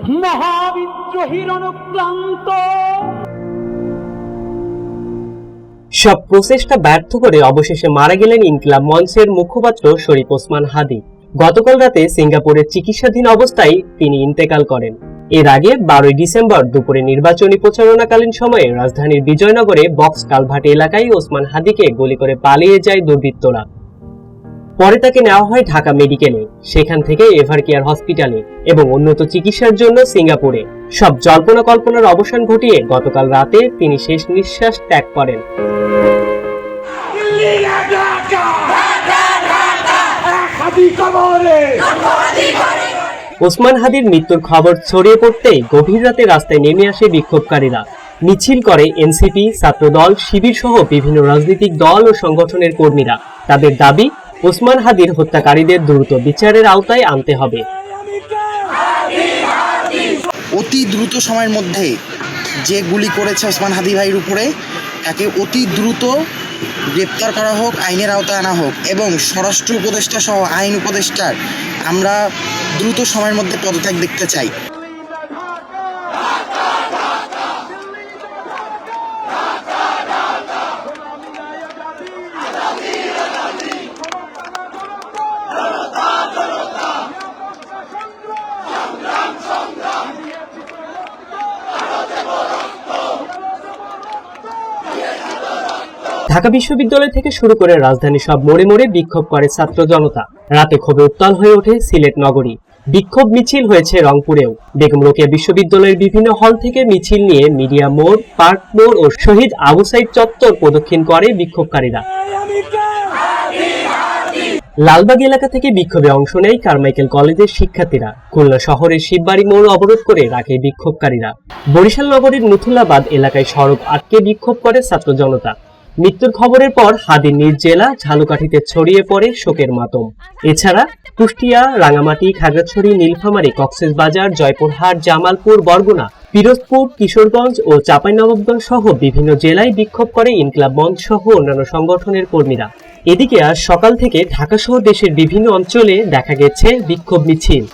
মহাবিদ্রোহীর অনুক্রান্ত। সব প্রচেষ্টা ব্যর্থ করে অবশেষে মারা গেলেন ইনকিলাব মঞ্চের মুখপাত্র শরীফ ওসমান হাদী। গতকাল রাতে সিঙ্গাপুরের চিকিৎসাধীন অবস্থায় তিনি ইন্তেকাল করেন। এর আগে 12 ডিসেম্বর দুপুরে নির্বাচনী প্রচারণাকালীন সময়ে রাজধানীর বিজয়নগরে বক্স কালভার্ট এলাকায় ওসমান হাদীকে গুলি করে পালিয়ে যায় দুর্বৃত্তরা। পরে তাকে নেওয়া হয় ঢাকা মেডিকেলে, সেখান থেকে এভারকেয়ার হসপিটালে এবং উন্নত চিকিৎসার জন্য সিঙ্গাপুরে। সব জল্পনা কল্পনার অবসান ঘটিয়ে গতকাল রাতে তিনি শেষ নিঃশ্বাস ত্যাগ করেন। ওসমান হাদীর মৃত্যুর খবর ছড়িয়ে পড়তেই গভীর রাতে রাস্তায় নেমে আসে বিক্ষোভকারীরা। মিছিল করে এনসিপি, ছাত্রদল, শিবির সহ বিভিন্ন রাজনৈতিক দল ও সংগঠনের কর্মীরা। তাদের দাবি, ওসমান হাদীর হত্যাকারীদের দ্রুত বিচারের আওতায় আনতে হবে। অতি দ্রুত সময়ের মধ্যে যে গুলি করেছে ওসমান হাদী ভাইয়ের উপরে, তাকে অতি দ্রুত গ্রেপ্তার করা হোক, আইনের আওতায় আনা হোক এবং স্বরাষ্ট্র উপদেষ্টা সহ আইন উপদেষ্টার আমরা দ্রুত সময়ের মধ্যে পদত্যাগ দেখতে চাই। ঢাকা বিশ্ববিদ্যালয় থেকে শুরু করে রাজধানী সব মোড়ে মোড়ে বিক্ষোভ করে ছাত্র জনতা। রাতে ক্ষোভে উত্তাল হয়ে ওঠে সিলেট নগরী। বিক্ষোভ মিছিল হয়েছে রংপুরেও। বেগম রোকেয়া বিশ্ববিদ্যালয়ের বিভিন্ন হল থেকে মিছিল নিয়ে মিডিয়া মোড়, পার্ক মোড় ও শহীদ আবু সাইদ চত্বর প্রদক্ষিণ করে বিক্ষোভকারীরা। লালবাগ এলাকা থেকে বিক্ষোভে অংশ নেয় কারমাইকেল কলেজের শিক্ষার্থীরা। খুলনা শহরের শিববাড়ি মোড় অবরোধ করে রাখে বিক্ষোভকারীরা। বরিশাল নগরীর মুথুল্লাবাদ এলাকায় সড়ক আটকে বিক্ষোভ করে ছাত্র জনতা। মৃত্যুর খবরের পর হাদীর নিজ জেলা ঝালকাঠিতে ছড়িয়ে পড়ে শোকের মাতম। এছাড়া কুষ্টিয়া, রাঙামাটি, খাগড়াছড়ি, নীলফামারী, কক্সবাজার, জয়পুরহাট, জামালপুর, বরগুনা, পিরোজপুর, কিশোরগঞ্জ ও চাঁপাইনবাবগঞ্জ সহ বিভিন্ন জেলায় বিক্ষোভ করে ইনকিলাব মঞ্চ সহ অন্যান্য সংগঠনের কর্মীরা। এদিকে আজ সকাল থেকে ঢাকা সহ দেশের বিভিন্ন অঞ্চলে দেখা গেছে বিক্ষোভ মিছিল।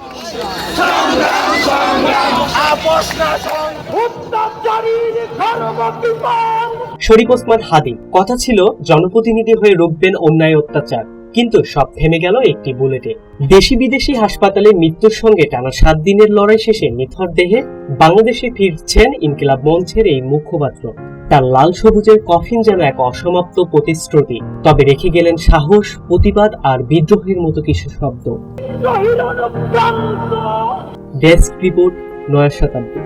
শরীফ ওসমান হাদী কথা ছিল জনপ্রতিনিধি হয়ে রুখবেন অন্যায় অত্যাচার, কিন্তু সব থেমে গেল একটি বুলেটে। দেশি বিদেশি হাসপাতালে মৃত্যুর সঙ্গে টানা 7 দিনের লড়াই শেষে নিথর দেহে বাংলাদেশে ফিরছেন ইনকিলাব মঞ্চের এই মুখপাত্র। তার লাল সবুজের কফিন যেন এক অসমাপ্ত প্রতিশ্রুতি, তবে রেখে গেলেন সাহস, প্রতিবাদ আর বিদ্রোহের মতো কিছু শব্দ। ডেস্ক রিপোর্ট, নয়া শতাব্দী।